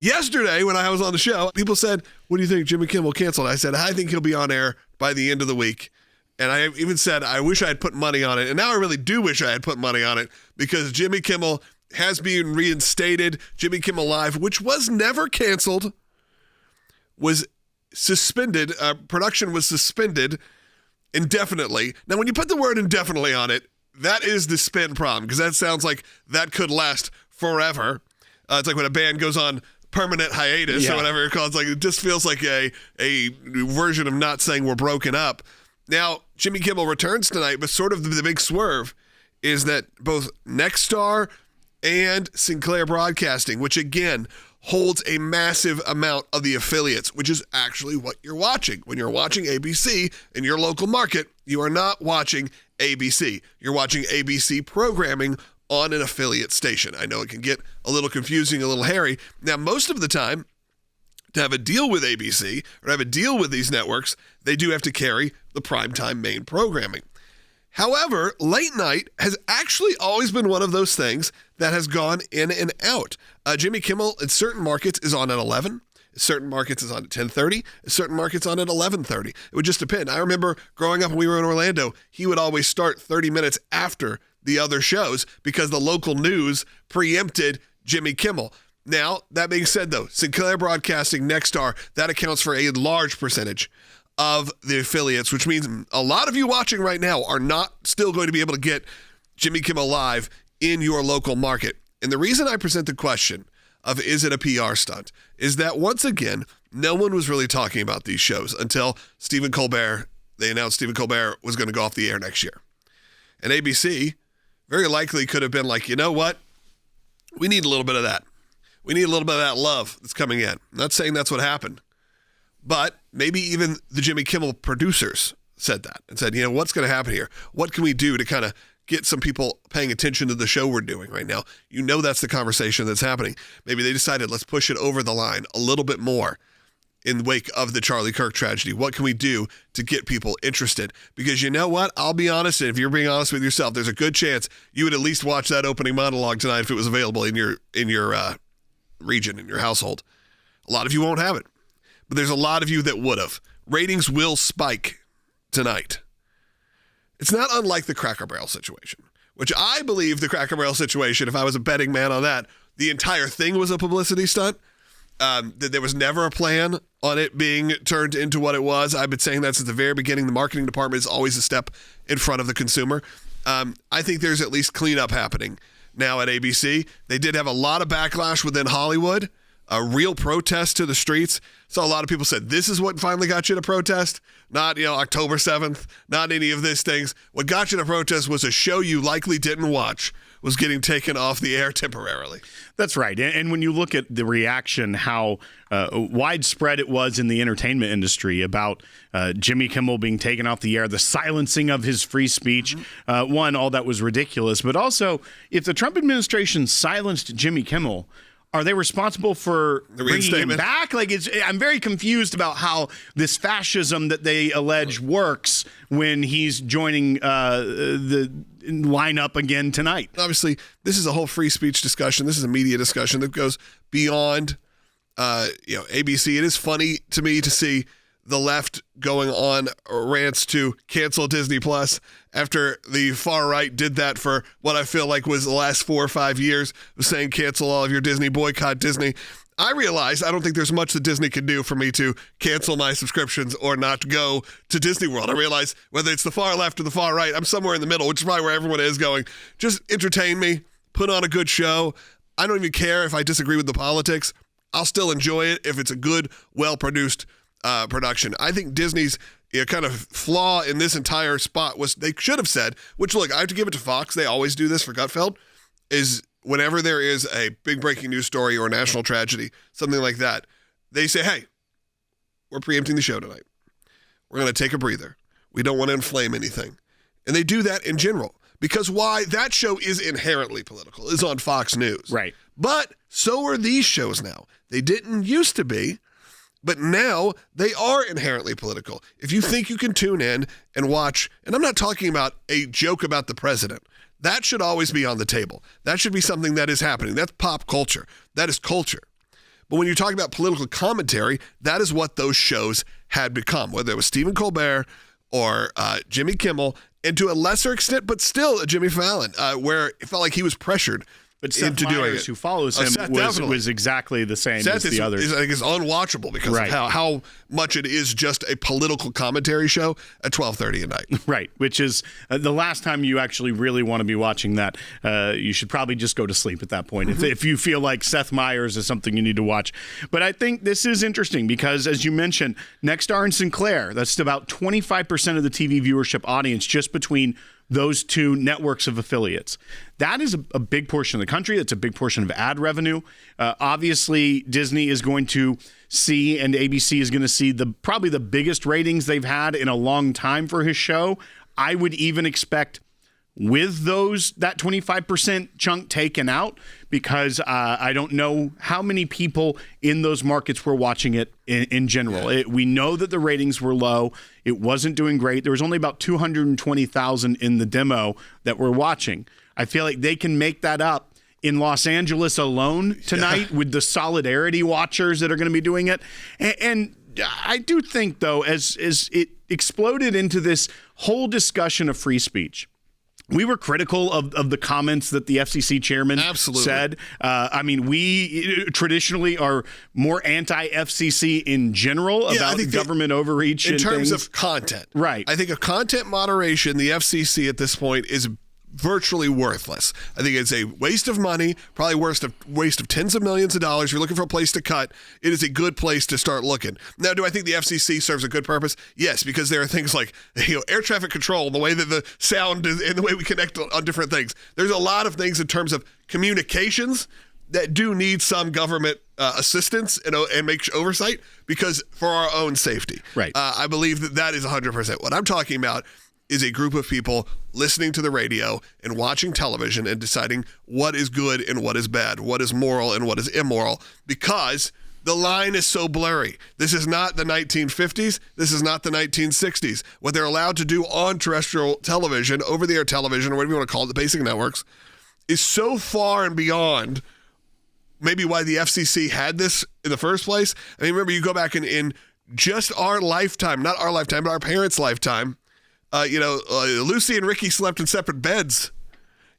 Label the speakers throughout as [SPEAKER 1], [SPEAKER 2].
[SPEAKER 1] Yesterday, when I was on the show, people said, what do you think, Jimmy Kimmel canceled? I said, I think he'll be on air by the end of the week. And I even said, I wish I had put money on it. And now I really do wish I had put money on it because Jimmy Kimmel has been reinstated. Jimmy Kimmel Live, which was never canceled, was suspended. Production was suspended indefinitely. Now, when you put the word indefinitely on it, that is the spin problem because that sounds like that could last forever. It's like when a band goes on permanent hiatus or whatever it's called. It's like, it just feels like a version of not saying we're broken up. Now, Jimmy Kimmel returns tonight, but sort of the big swerve is that both Nexstar and Sinclair Broadcasting, which again holds a massive amount of the affiliates, which is actually what you're watching. When you're watching ABC in your local market, you are not watching ABC. You're watching ABC programming on an affiliate station. I know it can get a little confusing, a little hairy. Now, most of the time, to have a deal with ABC or have a deal with these networks, they do have to carry the primetime main programming. However, late night has actually always been one of those things that has gone in and out. Jimmy Kimmel in certain markets is on at 11. Certain markets is on at 10:30. Certain markets on at 11:30. It would just depend. I remember growing up when we were in Orlando, he would always start 30 minutes after the other shows because the local news preempted Jimmy Kimmel. Now, that being said, though, Sinclair Broadcasting, Nexstar, that accounts for a large percentage of the affiliates, which means a lot of you watching right now are not still going to be able to get Jimmy Kimmel Live in your local market. And the reason I present the question of is it a PR stunt is that, once again, no one was really talking about these shows until Stephen Colbert, they announced Stephen Colbert was going to go off the air next year. And ABC very likely could have been like, you know what? We need a little bit of that. We need a little bit of that love that's coming in. I'm not saying that's what happened, but maybe even the Jimmy Kimmel producers said that and said, you know, what's going to happen here? What can we do to kind of get some people paying attention to the show we're doing right now? You know, that's the conversation that's happening. Maybe they decided, let's push it over the line a little bit more in the wake of the Charlie Kirk tragedy. What can we do to get people interested? Because you know what? I'll be honest, and if you're being honest with yourself, there's a good chance you would at least watch that opening monologue tonight if it was available in your region, in your household. A lot of you won't have it, but there's a lot of you that would have. Ratings will spike tonight. It's not unlike the Cracker Barrel situation, which I believe the Cracker Barrel situation, if I was a betting man on that, the entire thing was a publicity stunt. There was never a plan on it being turned into what it was. I've been saying that since the very beginning. The marketing department is always a step in front of the consumer. I think there's at least cleanup happening now at ABC. They did have a lot of backlash within Hollywood, a real protest to the streets. So a lot of people said, this is what finally got you to protest? Not, October 7th, not any of these things. What got you to protest was a show you likely didn't watch was getting taken off the air temporarily.
[SPEAKER 2] That's right. And when you look at the reaction, how widespread it was in the entertainment industry about Jimmy Kimmel being taken off the air, the silencing of his free speech, one, all that was ridiculous. But also, if the Trump administration silenced Jimmy Kimmel, are they responsible for bringing him back? I'm very confused about how this fascism that they allege works when he's joining the lineup again tonight.
[SPEAKER 1] Obviously, this is a whole free speech discussion. This is a media discussion that goes beyond ABC. It is funny to me to see the left going on rants to cancel Disney Plus after the far right did that for what I feel like was the last 4 or 5 years of saying cancel all of your Disney, boycott Disney. I realized I don't think there's much that Disney can do for me to cancel my subscriptions or not go to Disney World. I realize whether it's the far left or the far right, I'm somewhere in the middle, which is probably where everyone is going. Just entertain me, put on a good show. I don't even care if I disagree with the politics. I'll still enjoy it if it's a good, well-produced production. I think Disney's kind of flaw in this entire spot was they should have said, which, look, I have to give it to Fox. They always do this for Gutfeld, is whenever there is a big breaking news story or a national tragedy, something like that, they say, hey, we're preempting the show tonight. We're going to take a breather. We don't want to inflame anything. And they do that in general. Because why? That show is inherently political. It's on Fox News.
[SPEAKER 2] Right.
[SPEAKER 1] But so are these shows now. They didn't used to be, but now they are inherently political. If you think you can tune in and watch, and I'm not talking about a joke about the president. That should always be on the table. That should be something that is happening. That's pop culture. That is culture. But when you're talking about political commentary, that is what those shows had become, whether it was Stephen Colbert or Jimmy Kimmel, and to a lesser extent, but still Jimmy Fallon, where it felt like he was pressured
[SPEAKER 2] But Seth
[SPEAKER 1] into doing
[SPEAKER 2] Meyers,
[SPEAKER 1] it.
[SPEAKER 2] who follows him, was exactly the same
[SPEAKER 1] Seth
[SPEAKER 2] as the others.
[SPEAKER 1] I think is unwatchable because of how much it is just a political commentary show at 12:30 at night.
[SPEAKER 2] Right, which is the last time you actually really want to be watching that. You should probably just go to sleep at that point if you feel like Seth Meyers is something you need to watch. But I think this is interesting because, as you mentioned, Nexstar and Sinclair, that's about 25% of the TV viewership audience just between those two networks of affiliates. That is a big portion of the country. That's a big portion of ad revenue. Obviously, Disney is going to see, and ABC is going to see, probably the biggest ratings they've had in a long time for his show. I would even expect with that 25% chunk taken out, because I don't know how many people in those markets were watching it in general.
[SPEAKER 1] Yeah.
[SPEAKER 2] We know that the ratings were low. It wasn't doing great. There was only about 220,000 in the demo that were watching. I feel like they can make that up in Los Angeles alone tonight with the Solidarity watchers that are going to be doing it. And I do think, though, as it exploded into this whole discussion of free speech, we were critical of the comments that the FCC chairman said. I mean, we traditionally are more anti-FCC in general about government overreach
[SPEAKER 1] in
[SPEAKER 2] and
[SPEAKER 1] terms
[SPEAKER 2] things.
[SPEAKER 1] of content.
[SPEAKER 2] Right.
[SPEAKER 1] I think of content moderation, the FCC at this point is virtually worthless. I think it's a waste of money, probably waste of tens of millions of dollars. You're looking for a place to cut. It is a good place to start looking. Now, do I think the FCC serves a good purpose? Yes, because there are things like air traffic control, the way that the sound is, and the way we connect on different things. There's a lot of things in terms of communications that do need some government assistance and make oversight because for our own safety.
[SPEAKER 2] Right.
[SPEAKER 1] I believe that is 100%. What I'm talking about is a group of people listening to the radio and watching television and deciding what is good and what is bad, what is moral and what is immoral, because the line is so blurry. This is not the 1950s. This is not the 1960s. What they're allowed to do on terrestrial television, over-the-air television, or whatever you want to call it, the basic networks, is so far and beyond maybe why the FCC had this in the first place. I mean, remember, you go back in just our lifetime, not our lifetime, but our parents' lifetime, Lucy and Ricky slept in separate beds.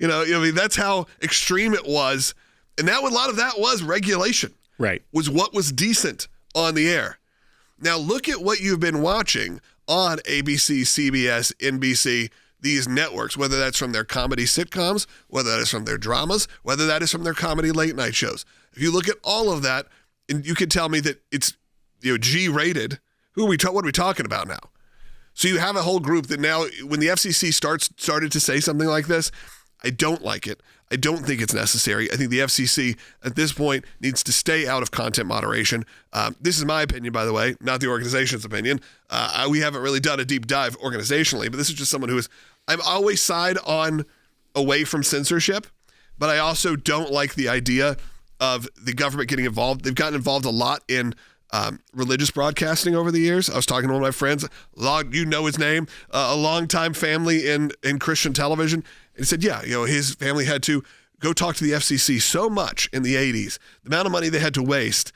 [SPEAKER 1] I mean, that's how extreme it was. And a lot of that was regulation.
[SPEAKER 2] Right.
[SPEAKER 1] Was what was decent on the air. Now look at what you've been watching on ABC, CBS, NBC, these networks, whether that's from their comedy sitcoms, whether that is from their dramas, whether that is from their comedy late night shows. If you look at all of that, and you can tell me that it's G-rated, what are we talking about now? So you have a whole group that now, when the FCC started to say something like this, I don't like it. I don't think it's necessary. I think the FCC at this point needs to stay out of content moderation. This is my opinion, by the way, not the organization's opinion. We haven't really done a deep dive organizationally, but this is just someone I'm always side on away from censorship, but I also don't like the idea of the government getting involved. They've gotten involved a lot in religious broadcasting over the years. I was talking to one of my friends, you know his name, a longtime family in Christian television, and he said, his family had to go talk to the FCC so much in the 80s, the amount of money they had to waste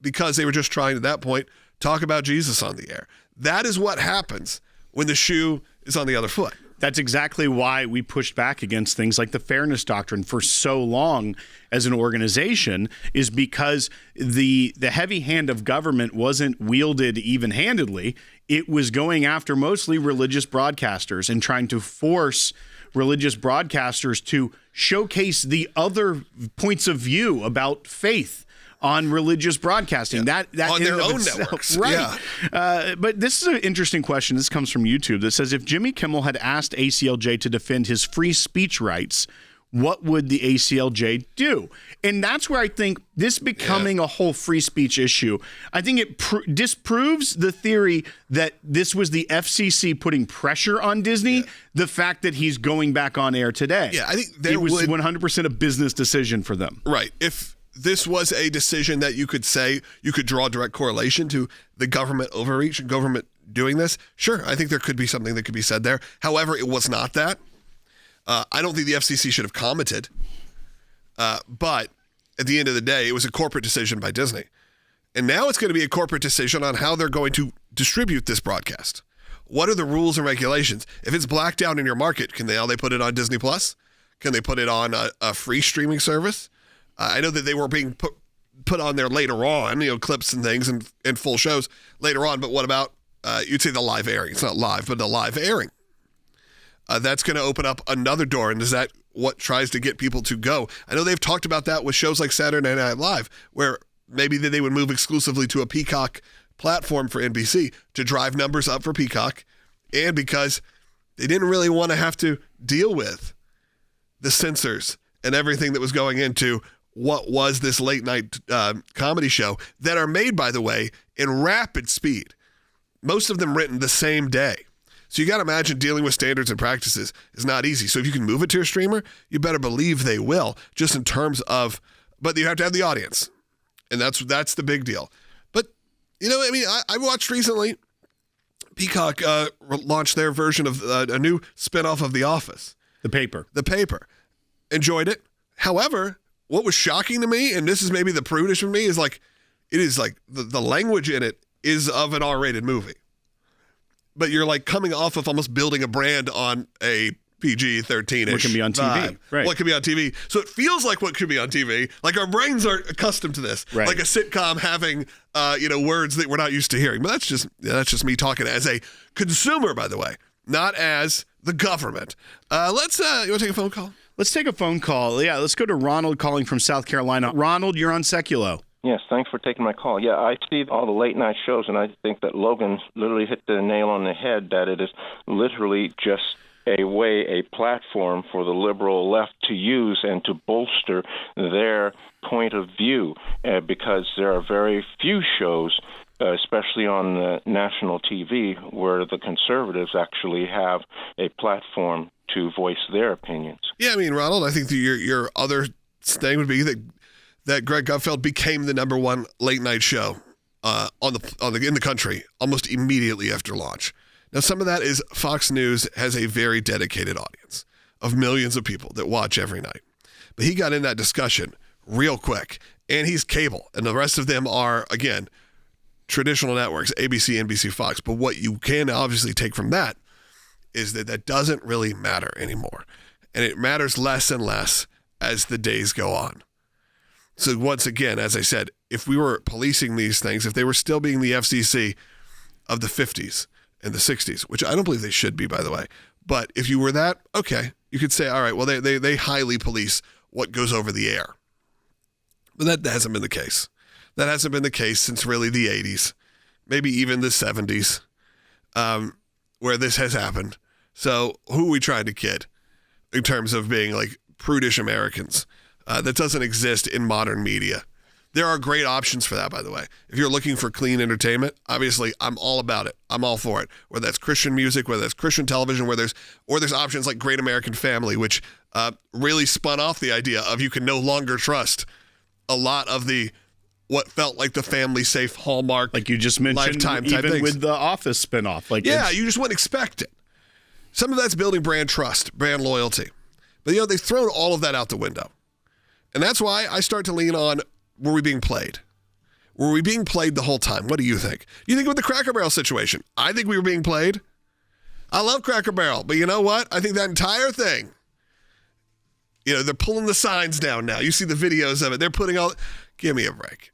[SPEAKER 1] because they were just trying at that point talk about Jesus on the air. That is what happens when the shoe is on the other foot.
[SPEAKER 2] That's exactly why we pushed back against things like the fairness doctrine for so long as an organization, is because the heavy hand of government wasn't wielded even-handedly. It was going after mostly religious broadcasters and trying to force religious broadcasters to showcase the other points of view about faith on religious broadcasting. That
[SPEAKER 1] on their own networks.
[SPEAKER 2] Right. Yeah. But this is an interesting question. This comes from YouTube that says, if Jimmy Kimmel had asked ACLJ to defend his free speech rights, what would the ACLJ do? And that's where I think this becoming a whole free speech issue, I think it disproves the theory that this was the FCC putting pressure on Disney, the fact that he's going back on air today.
[SPEAKER 1] Yeah, I think
[SPEAKER 2] it was 100% a business decision for them.
[SPEAKER 1] Right. If this was a decision that you could draw a direct correlation to the government overreach and government doing this, sure, I think there could be something that could be said there. However, it was not that. I don't think the FCC should have commented. But at the end of the day, it was a corporate decision by Disney. And now it's going to be a corporate decision on how they're going to distribute this broadcast. What are the rules and regulations? If it's blacked out in your market, can they put it on Disney Plus? Can they put it on a free streaming service? I know that they were being put on there later on, clips and things and full shows later on. But what about, you'd say the live airing? It's not live, but the live airing. That's going to open up another door. And is that what tries to get people to go? I know they've talked about that with shows like Saturday Night Live, where maybe they would move exclusively to a Peacock platform for NBC to drive numbers up for Peacock. And because they didn't really want to have to deal with the censors and everything that was going into what was this late night comedy show that are made, by the way, in rapid speed. Most of them written the same day. So you got to imagine dealing with standards and practices is not easy. So if you can move it to a streamer, you better believe they will, just in terms of, but you have to have the audience. And that's the big deal. But, I watched recently, Peacock launched their version of a new spinoff of The Office.
[SPEAKER 2] The Paper.
[SPEAKER 1] Enjoyed it. However, what was shocking to me, and this is maybe the prudish of me, is the language in it is of an R-rated movie. But you're coming off of almost building a brand on a PG-13-ish.
[SPEAKER 2] What can be on TV. Right.
[SPEAKER 1] What can be on TV. So it feels like what could be on TV. Our brains are accustomed to this.
[SPEAKER 2] Right.
[SPEAKER 1] Like a sitcom having, words that we're not used to hearing. But that's just me talking as a consumer, by the way, not as the government. You want to take a phone call?
[SPEAKER 2] Let's take a phone call. Yeah, let's go to Ronald calling from South Carolina. Ronald, you're on Seculo.
[SPEAKER 3] Yes, thanks for taking my call. Yeah, I see all the late-night shows, and I think that Logan literally hit the nail on the head, that it is literally just a platform for the liberal left to use and to bolster their point of view, because there are very few shows, especially on the national TV, where the conservatives actually have a platform to voice their opinions.
[SPEAKER 1] Yeah, Ronald, I think your other thing would be that Greg Gutfeld became the number one late night show in the country almost immediately after launch. Now, some of that is Fox News has a very dedicated audience of millions of people that watch every night. But he got in that discussion real quick, and he's cable, and the rest of them are, again, traditional networks, ABC, NBC, Fox. But what you can obviously take from that is that doesn't really matter anymore. And it matters less and less as the days go on. So once again, as I said, if we were policing these things, if they were still being the FCC of the 50s and the 60s, which I don't believe they should be, by the way, but if you were that, okay, you could say, all right, well, they highly police what goes over the air. But that hasn't been the case. That hasn't been the case since really the 80s, maybe even the 70s, where this has happened. So who are we trying to kid in terms of being prudish Americans? That doesn't exist in modern media. There are great options for that, by the way. If you're looking for clean entertainment, obviously I'm all about it. I'm all for it. Whether that's Christian music, whether that's Christian television, or there's options like Great American Family, which really spun off the idea of you can no longer trust a lot of what felt like the family safe Hallmark,
[SPEAKER 2] like you just mentioned,
[SPEAKER 1] Lifetime type
[SPEAKER 2] even
[SPEAKER 1] things.
[SPEAKER 2] with the Office spinoff.
[SPEAKER 1] You just wouldn't expect it. Some of that's building brand trust, brand loyalty. But they've thrown all of that out the window. And that's why I start to lean on, were we being played? Were we being played the whole time? What do you think? You think with the Cracker Barrel situation, I think we were being played. I love Cracker Barrel, but you know what? I think that entire thing, they're pulling the signs down now. You see the videos of it. They're putting give me a break.